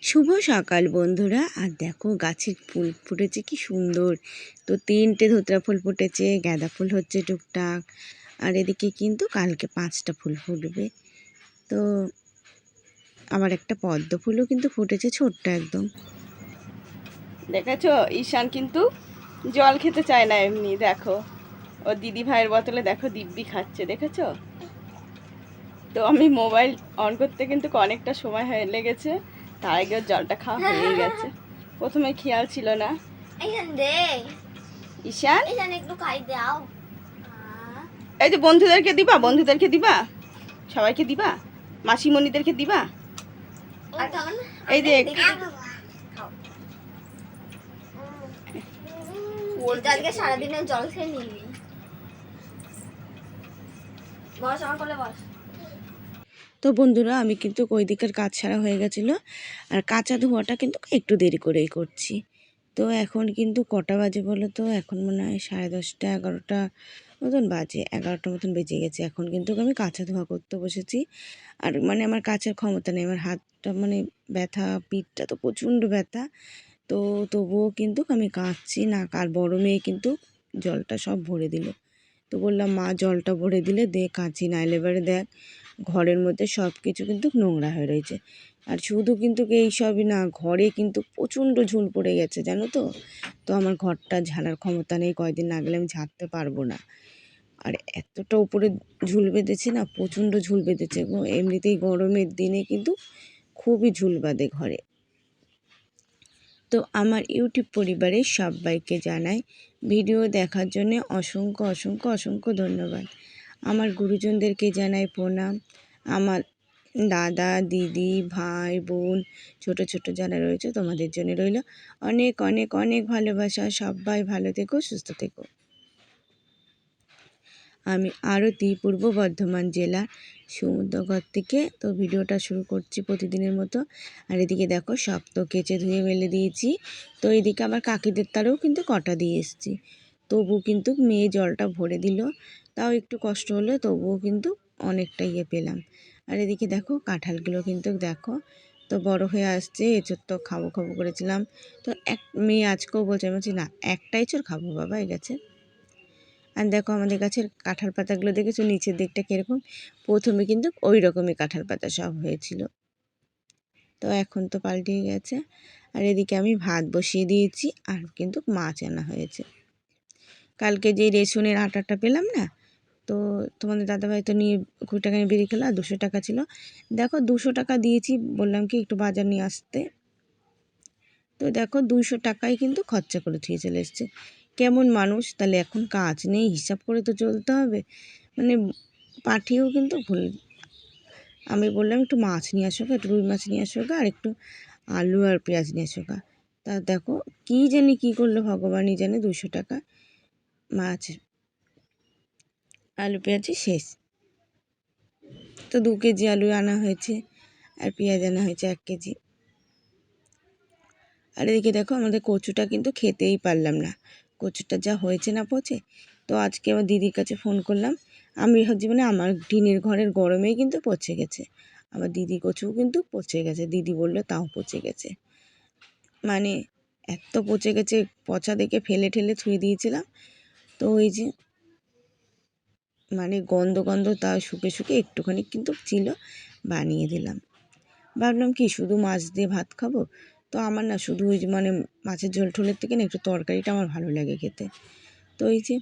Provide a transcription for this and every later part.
শুভ সকাল বন্ধুরা। আর দেখো গাছের ফুল ফুটেছে কি সুন্দর। তো 3টে ধুতরা ফুল ফুটেছে, গাঁদা ফুল হচ্ছে টুকটাক, আর এদিকে কিন্তু কালকে 5টা ফুল ফুটবে। তো আবার একটা পদ্ম ফুলও কিন্তু ফুটেছে, ছোট্ট একদম। দেখেছো ঈশান কিন্তু জল খেতে চায় না এমনি। দেখো ও দিদি ভাইয়ের বোতলে দেখো দিব্যি খাচ্ছে, দেখেছো? তো আমি মোবাইল অন করতে কিন্তু অনেকটা সময় হয়ে লেগেছে, তার আগে জলটা খাওয়া হয়ে গেছে। প্রথমে খেয়াল ছিল না। ঈশান একটু খাই দাও। এই যে বন্ধুদেরকে দিবা, সবাইকে দিবা, মাসিমণিদেরকে দিবা। এই যে আজকে সারাদিনে জল খেয়ে নিবি। বস আমার কোলে বস। তো বন্ধুরা আমি কিন্তু ওই দিকের কাজ ছাড়া হয়ে গেছিলো, আর কাঁচা ধোয়াটা কিন্তু একটু দেরি করেই করছি। তো এখন কিন্তু কটা বাজে বলো তো? এখন মনে হয় 10:30 11টা মতন বাজে, 11টা মতন বেজে গেছে। এখন কিন্তু আমি কাঁচা ধোয়া করতে বসেছি। আর মানে আমার কাচার ক্ষমতা নেই, আমার হাতটা মানে ব্যথা, পিঠটা তো প্রচণ্ড ব্যথা। তো তবুও কিন্তু আমি কাঁচছি না। আর বড় মেয়ে কিন্তু জলটা সব ভরে দিল। তো বললাম মা জলটা ভরে দিলে দে কাঁচি, নাইলে এবারে দেখ ঘরের মধ্যে সব কিছু কিন্তু নোংরা হয়ে রয়েছে। আর শুধু কিন্তু এই সবই না, ঘরে কিন্তু প্রচণ্ড ঝুল পড়ে গেছে জানো তো। তো আমার ঘরটা ঝাড়ার ক্ষমতা নেই, কয়দিন না গেলে আমি ঝাড়তে পারবো না। আর এতটা উপরে ঝুল বেঁধেছে না, প্রচণ্ড ঝুল বেঁধেছে গো। এমনিতেই গরমের দিনে কিন্তু খুবই ঝুল বাঁধে ঘরে। তো আমার ইউটিউব পরিবারের সবাইকে জানাই ভিডিও দেখার জন্য অসংখ্য অসংখ্য অসংখ্য ধন্যবাদ। আমার গুরুজনদেরকে জানাই প্রণাম। আমার দাদা দিদি ভাই বোন ছোট ছোট যারা রয়েছে তোমাদের জন্য রইল অনেক অনেক অনেক ভালোবাসা। সবাই ভালো থেকো, সুস্থ থেকো। আমি আরতি, পূর্ব বর্ধমান জেলার সমুদ্রগড় থেকে তো ভিডিওটা শুরু করছি প্রতিদিনের মতো। আর এদিকে দেখো সব তো কেচে ধুয়ে মেলে দিয়েছি। তো এদিকে আবার কাকিদের তারেও কিন্তু কটা দিয়ে এসেছি। তবু কিন্তু মেয়ে জলটা ভরে দিল, তাও একটু কষ্ট হলো, তবুও কিন্তু অনেকটা পেলাম। আর এদিকে দেখো কাঁঠালগুলো কিন্তু দেখো তো বড় হয়ে আসছে। এঁচোড় তো খাবো খাবো করেছিলাম, তো মেয়ে আজকেও বলছে, আমি বলছি না একটা এঁচোড় খাবো বাবা, এই গেছে। আর দেখো আমাদের গাছের কাঁঠাল পাতাগুলো দেখেছো নিচের দিকটা কীরকম? প্রথমে কিন্তু ওই রকমই কাঁঠাল পাতা সব হয়েছিল, তো এখন তো পাল্টে গেছে। আর এদিকে আমি ভাত বসিয়ে দিয়েছি, আর কিন্তু মাছ আনা হয়েছে। কালকে যে রেশনের আটাটা পেলাম না, তো তোমাদের দাদাভাই তো নিয়ে 20 টাকা নিয়ে বেরিয়ে খেলো, আর 200 টাকা ছিল। দেখো 200 টাকা দিয়েছি, বললাম কি একটু বাজার নিয়ে আসতে। তো দেখো 200 টাকাই কিন্তু খরচা করে থুয়ে চলে এসছে। কেমন মানুষ! তাহলে এখন কাজ নেই, হিসাব করে তো চলতে হবে। মানে পাঠিয়েও কিন্তু ভুল। আমি বললাম একটু মাছ নিয়ে আসো গা, একটু রুই মাছ নিয়ে আসো গা, আর একটু আলু আর পেঁয়াজ নিয়ে আসো গা। তা দেখো কী জানি কী করলো ভগবানই জানে, 200 টাকা মাছ আলু পেঁয়াজই শেষ। তো 2 কেজি আলু আনা হয়েছে, আর পেঁয়াজ আনা হয়েছে 1 কেজি। আর এদিকে দেখো আমাদের কচুটা কিন্তু খেতেই পারলাম না, কচুটা যা হয়েছে না পচে। তো আজকে আমার দিদির কাছে ফোন করলাম। আমি ভাবছি মানে আমার টিনের ঘরের গরমেই কিন্তু পচে গেছে। আমার দিদি কচুও কিন্তু পচে গেছে, দিদি বললো তাও পচে গেছে। মানে এত পচে গেছে, পচা দেখে ফেলে ঠেলে থুয়ে দিয়েছিলাম। তো ওই যে মানে গন্ধ গন্ধ তা শুকে শুকে একটুখানি কিন্তু ছিল, বানিয়ে দিলাম। ভাবলাম কি শুধু মাছ দিয়ে ভাত খাবো। তো আমার না শুধু ওই যে মানে মাছের ঝোল ঠোলের থেকে না একটু তরকারিটা আমার ভালো লাগে খেতে। তো এই যে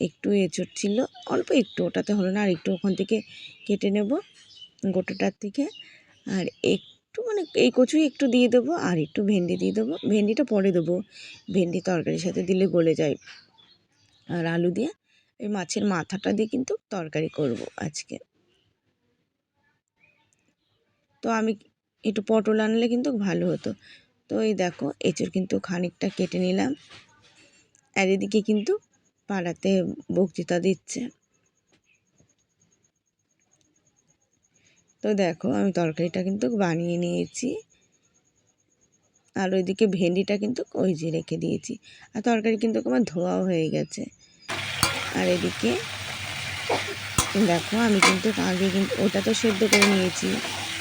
একটু এঁচোড় ছিল, অল্প একটু, ওটাতে হলো না, আর একটু ওখান থেকে কেটে নেব গোটাটার থেকে। আর একটু মানে এই কচুই একটু দিয়ে দেবো, আর একটু ভেন্ডি দিয়ে দেবো। ভেন্ডিটা পরে দেবো, ভেন্ডি তরকারির সাথে দিলে গলে যায়। আর আলু দিয়ে এই মাছের মাথাটা দিয়ে কিন্তু তরকারি করব আজকে। তো আমি একটু পটল আনলে কিন্তু ভালো হতো। তো এই দেখো এঁচোড় কিন্তু খানিকটা কেটে নিলাম। আর এদিকে কিন্তু পাড়াতে বক্তৃতা দিচ্ছে। তো দেখো আমি তরকারিটা কিন্তু বানিয়ে নিয়েছি, আর ওইদিকে ভেন্ডিটা কিন্তু ওই যে রেখে দিয়েছি। আর তরকারি কিন্তু আমার ধোয়াও হয়ে গেছে। আর এদিকে দেখো আমি কিন্তু আগে কিন্তু ওটা তো সেদ্ধ করে নিয়েছি,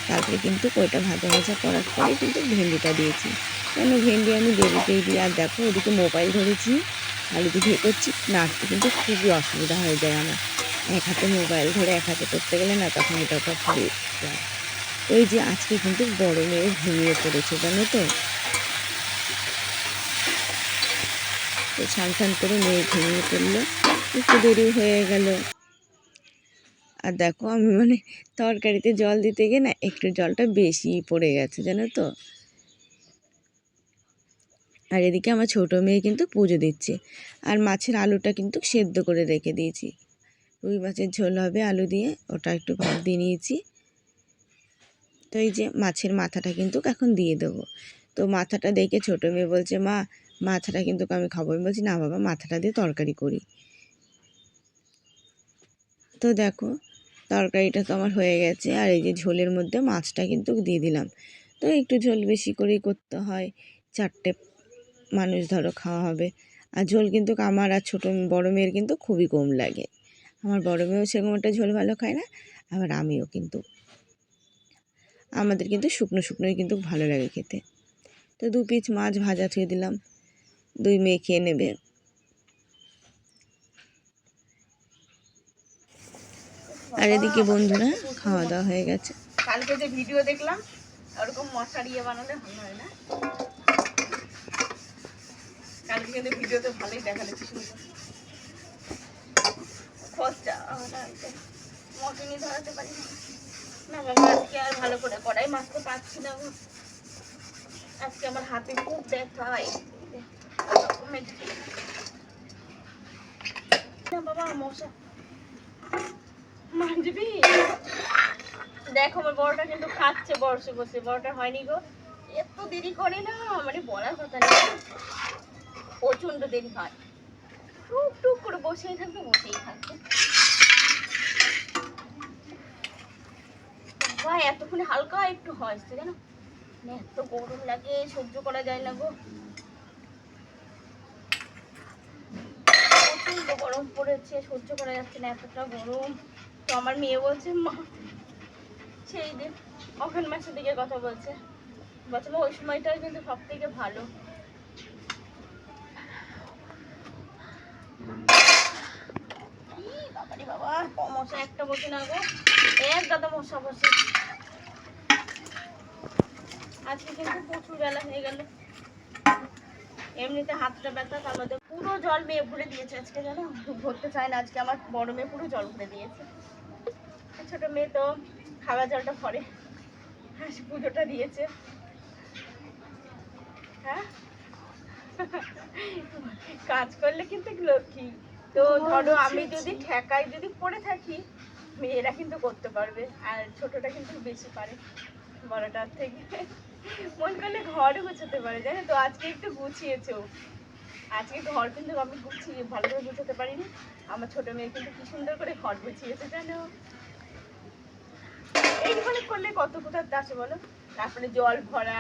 তারপরে কিন্তু ওইটা ভাজা ভাজা করার পরে কিন্তু ভেন্ডিটা দিয়েছি, কেন ভেন্ডি আমি দেরিতেই দিই। আর দেখো ওদিকে মোবাইল ধরেছি আর এদিকে করছি, নাড়তে কিন্তু খুবই অসুবিধা হয়ে যায় আমার। এক হাতে মোবাইল ধরে এক হাতে করতে গেলে না তখন এটা ওটা পড়ে যায়। ওই যে আজকে কিন্তু বড় মেয়ে ঘুমিয়ে পড়েছে জানো তো, তো স্নান করে মেয়ে ঘুমিয়ে পড়লো, একটু দেরি হয়ে গেল। আর দেখো আমি তরকারিতে জল দিতে গিয়ে না একটু জলটা বেশি পড়ে গেছে জানো তো। আর এদিকে আমার ছোটো মেয়ে কিন্তু পুজো দিচ্ছে। আর মাছের আলুটা কিন্তু সেদ্ধ করে রেখে দিয়েছি, রুই মাছের ঝোল হবে আলু দিয়ে, ওটা একটু ভাত দিয়ে নিয়েছি। তো এই যে মাছের মাথাটা কিন্তু এখন দিয়ে দেবো। তো মাথাটা দেখে ছোটো মেয়ে বলছে মা মাথাটা কিন্তু আমি খাবো। আমি বলছি না বাবা, মাথাটা দিয়ে তরকারি করি। তো দেখো তরকারিটা তো আমার হয়ে গেছে, আর এই যে ঝোলের মধ্যে মাছটা কিন্তু দিয়ে দিলাম। তো একটু ঝোল বেশি করেই করতে হয়, 4টে মানুষ ধরো খাওয়া হবে। আর ঝোল কিন্তু আমার আর বড় মেয়ের কিন্তু খুবই কম লাগে। আমার বড় মেয়েও সেরকম একটা ঝোল ভালো খায় না, আবার আমিও কিন্তু, আমাদের কিন্তু শুকনো শুকনোই কিন্তু ভালো লাগে খেতে। তো 2 পিস মাছ ভাজা থুয়ে দিলাম, 2 মেয়ে খেয়ে নেবে। আর এদিকে বন্ধুরা খাওয়া দাওয়া হয়ে গেছে। কালকে যে ভিডিও দেখলাম ওরকম মশারি বানালে ভালো হয় না? কালকে কিন্তু ভিডিওতে ভালোই দেখালে কি সুন্দর খরচা। মশারি ধরাতে পারি না বাবা, আজকে আর ভালো করে কড়াই মাছতে পারছি না গো। আজকে আমার হাতে খুব ব্যথা হয় না বাবা, মশা মানজবি। দেখো আমার বড়টা কিন্তু খাচ্ছে বসে বসে, বড়টা হয়নি গো, এত দেরি করে না বলার কথা নেই, প্রচন্ড দেরি হয়, টুক টুক করে বসেই থাকবে বসেই থাকবে। ভাই এতক্ষণে হালকা একটু হয়েছে জানো, এত গরম লাগে সহ্য করা যায় না গো, প্রচন্ড গরম পড়েছে, সহ্য করা যাচ্ছে না এতটা গরম। তো আমার মেয়ে বলছে মা, সেই দিন অঘ্রাণ মাসের দিকে কথা বলছে, বলছে ওই সময়টাই কিন্তু সব থেকে ভালো। বাবা মশা একটা বসে না গো, এক গাদা মশা বসে। আজকে কিন্তু প্রচুর বেলা হয়ে গেল, এমনিতে হাতটা ব্যথা, তার মধ্যে পুরো জল মেয়ে ভরে দিয়েছে আজকে জানো, ভরতে চায় না আজকে আমার বড় মেয়ে পুরো জল ভরে দিয়েছে। ছোট মেয়ে তো খাওয়া জলটা ভরে, হাসি পুজোটা দিয়েছে। হ্যাঁ কাজ করলে কিন্তু লক্ষ্মী। তো ধরো আমি যদি ঠেকায় যদি পড়ে থাকি, মেয়েরা কিন্তু করতে পারবে, আর ছোটটা কিন্তু বেশি পারে বড়টার থেকে। মন করলে ঘরও গুছাতে পারে জানো তো, আজকে একটু গুছিয়েছো, আজকে ঘর কিন্তু আমি গুছিয়ে ভালো করে গুছাতে পারিনি, আমার ছোট মেয়ে কিন্তু কি সুন্দর করে ঘর গুছিয়েছে জানো। এইখানে করলে কত কোথাও আসে বলো, তারপরে জল ভরা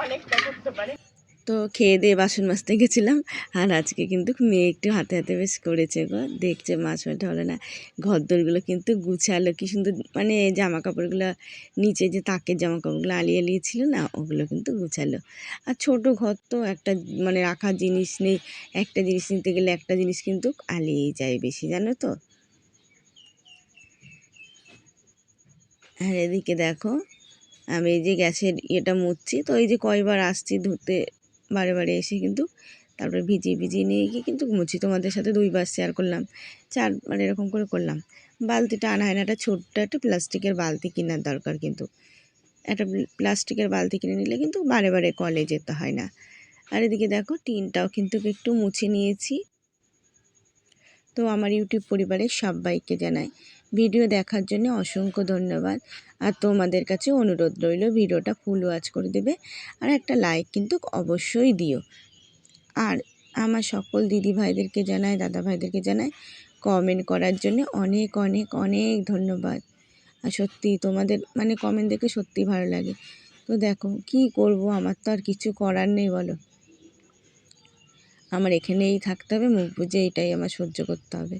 অনেকটা করতে পারে। তো খেয়ে দিয়ে বাসন মাজতে গেছিলাম, আর আজকে কিন্তু মেয়ে একটু হাতে হাতে বেশ করেছে গো, দেখছে মাছ মাছটা হলো না, ঘরদোরগুলো কিন্তু গুছালো কি সুন্দর, জামা কাপড়গুলো নিচে যে তাকের জামা কাপড়গুলো আলিয়ে আলিয়েছিল না, ওগুলো কিন্তু গুছালো। আর ছোট ঘর তো একটা রাখার জিনিস নেই, একটা জিনিস নিতে গেলে একটা জিনিস কিন্তু আলিয়েই যায় বেশি জানো তো। আর এদিকে দেখো আমি এই যে গ্যাসের ইয়েটা মুছছি, তো এই যে কয়বার আসছি ধুতে, বারে বারে এসে কিন্তু তারপরে ভিজিয়ে ভিজিয়ে নিয়ে গিয়ে কিন্তু মুছি, তোমাদের সাথে 2বার শেয়ার করলাম, 4বার এরকম করে করলাম। বালতিটা আনা হয় না, একটা ছোট্ট একটা প্লাস্টিকের বালতি কেনার দরকার, কিন্তু একটা প্লাস্টিকের বালতি কিনে নিলে কিন্তু বারে বারে কলে যেতে হয় না। আর এদিকে দেখো টিনটাও কিন্তু একটু মুছে নিয়েছি। তো আমার ইউটিউব পরিবারের সবাইকে জানাই ভিডিও দেখার জন্য অসংখ্য ধন্যবাদ। আর তোমাদের কাছে অনুরোধ রইল ভিডিওটা ফুল ওয়াচ করে দেবে, আর একটা লাইক কিন্তু অবশ্যই দিও। আর আমার সকল দিদি ভাইদেরকে জানাই, দাদা ভাইদেরকে জানাই কমেন্ট করার জন্য অনেক অনেক অনেক ধন্যবাদ। আর সত্যি তোমাদের কমেন্ট দেখে সত্যি ভালো লাগে। তো দেখো কি করব, আমার তো আর কিছু করার নেই বলো, আমার এখানেই থাকতে হবে, মুখ বুজে এটাই আমার সহ্য করতে হবে।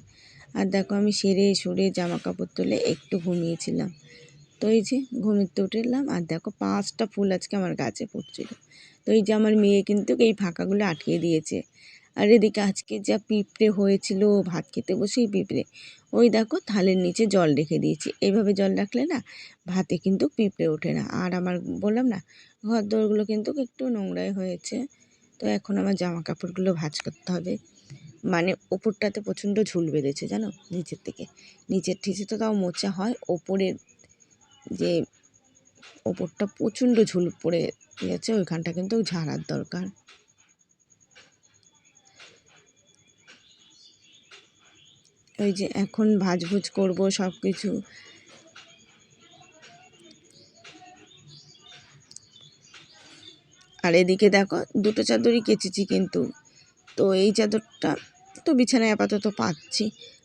আর দেখো আমি সেরে সরে জামা কাপড় তুলে একটু ঘুমিয়েছিলাম। তো এই যে ঘুমিতে উঠলাম, আর দেখো 5টা ফুল আজকে আমার গাছে ফুটছিল। তো এই যে আমার মেয়ে কিন্তু এই ফাঁকাগুলো আটকে দিয়েছে। আর এদিকে আজকে যা পিঁপড়ে হয়েছিল, ভাত খেতে বসেই পিঁপড়ে, ওই দেখো থালের নিচে জল রেখে দিয়েছি। এইভাবে জল রাখলে না ভাতে কিন্তু পিঁপড়ে ওঠে না। আর আমার বললাম না ঘর দোরগুলো কিন্তু একটু নোংরাই হয়েছে। তো এখন আমার জামা কাপড়গুলো ভাঁজ করতে হবে। মানে ওপরটাতে প্রচণ্ড ঝুল বেঁধেছে জানো, নিচের থেকে। নিচের ঠিচে তো তাও মোচা হয়, ওপরের যে ওপরটা প্রচণ্ড ঝুল পড়ে গেছে, ওইখানটা কিন্তু ঝাড়ার দরকার। ওই যে এখন ভাজভুজ করবো সব কিছু। আর এদিকে দেখো 2টো চাদরই কেচেছি কিন্তু। তো এই চাদরটা তো বিছানায় আপাতত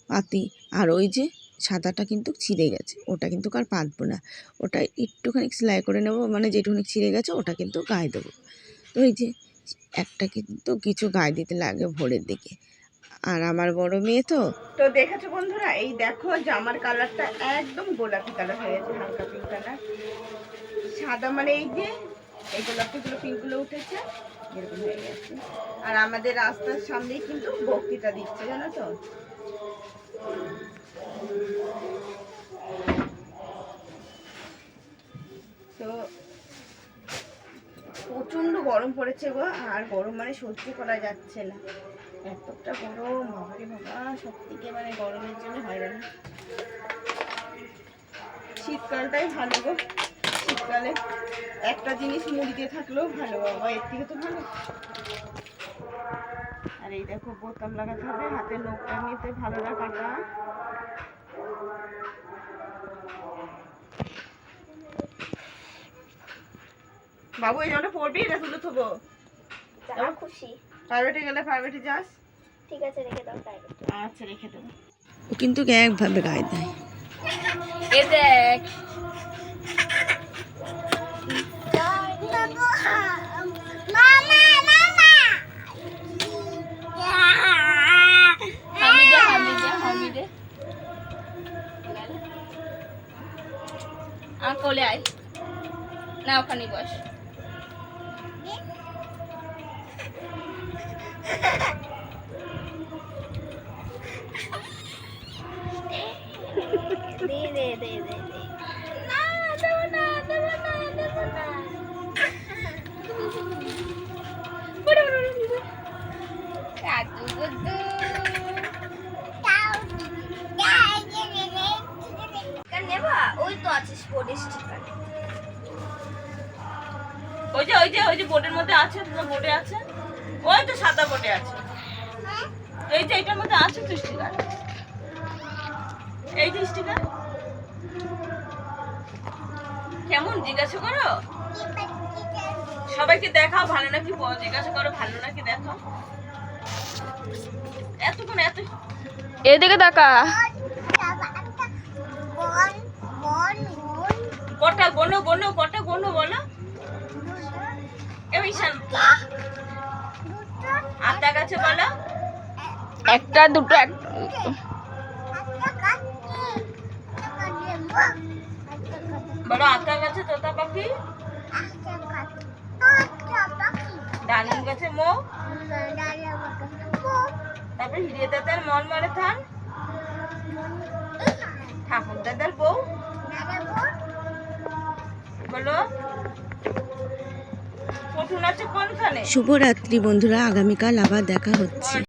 পাতি। আর ওই যে সাদাটা কিন্তু ছিঁড়ে গেছে, ওটা কিন্তু আর পাতবো না, ওটা একটুখানি সেলাই করে নেবো, মানে যেটুখানি ছিঁড়ে গেছে ওটা কিন্তু গায়ে দেবো। তো এই যে একটা কিন্তু কিছু গায়ে দিতে লাগে ভোরের দিকে। আর আমার বড় মেয়ে তো দেখেছো বন্ধুরা, এই দেখো জামার কালারটা একদম গোলাপি কালার হয়ে গেছে, হালকা পিঙ্ক কালার। সাদা মানে এই যে এই গোলাপিগুলো পিঙ্কগুলো উঠেছে, এরকম হয়ে গেছে। আর আমাদের রাস্তার সামনেই কিন্তু বক্তৃতা দিচ্ছে জানো তো। তো প্রচন্ড গরম পড়েছে গো, আর গরম মানে সহ্য করা যাচ্ছে না, এতটা গরম বাবারে বাবা। সব থেকে মানে গরমের জন্য হয়রানি। শীতকালটাই ভালো গো, শীতকালে একটা জিনিস মুড়িতে থাকলেও ভালো বাবা, এর থেকে তো ভালো। আর এই দেখো বোতাম লাগাতে হবে, হাতের নখটা নিতে ভালো না কাটা। বাবু এই জলটা পড়বি, এটা তুলে থবো। যা খুশি। প্রাইভেটে গেলে প্রাইভেটে যাস। ঠিক আছে, রেখে দাও প্রাইভেটে। আচ্ছা রেখে দেবো। ও কিন্তু একভাবে গায়ে দেয়। এ দেখ হামিদে কোলে আয় না, ওখানে বস। দে দে দে দে দে। না দেব না, দেব না, দেব না। বড় বড় কাটু গুদু কান নেবা, ওই তো আছে স্পোর্ট স্টিকার। ওই যে বোর্ডের মধ্যে আছে, তোমার বোর্ডে আছে, ওই তো সাদা বোর্ডে আছে। এই যে এটার মধ্যে আছে তো স্টিকার, এই যে স্টিকার। কেমন জিজ্ঞাসা করো, সবাইকে দেখাও ভালো নাকি, জিজ্ঞাসা করো ভালো নাকি দেখাও। এতক্ষণ এত এদিকে তাকা। কটা গোনো গোনো, কটা গোনো বলো। এই শান আটা গাছে বলো, একটা দুটো বলো আতা গাছে তোতা পাখি, ডালিম গাছে মো, তারপরে হিরে দাদার মলমলে থান, ঠাকুর দাদার বউ বলো, পটুন আছে কোনখানে। শুভরাত্রি বন্ধুরা, আগামীকাল আবার দেখা হচ্ছে।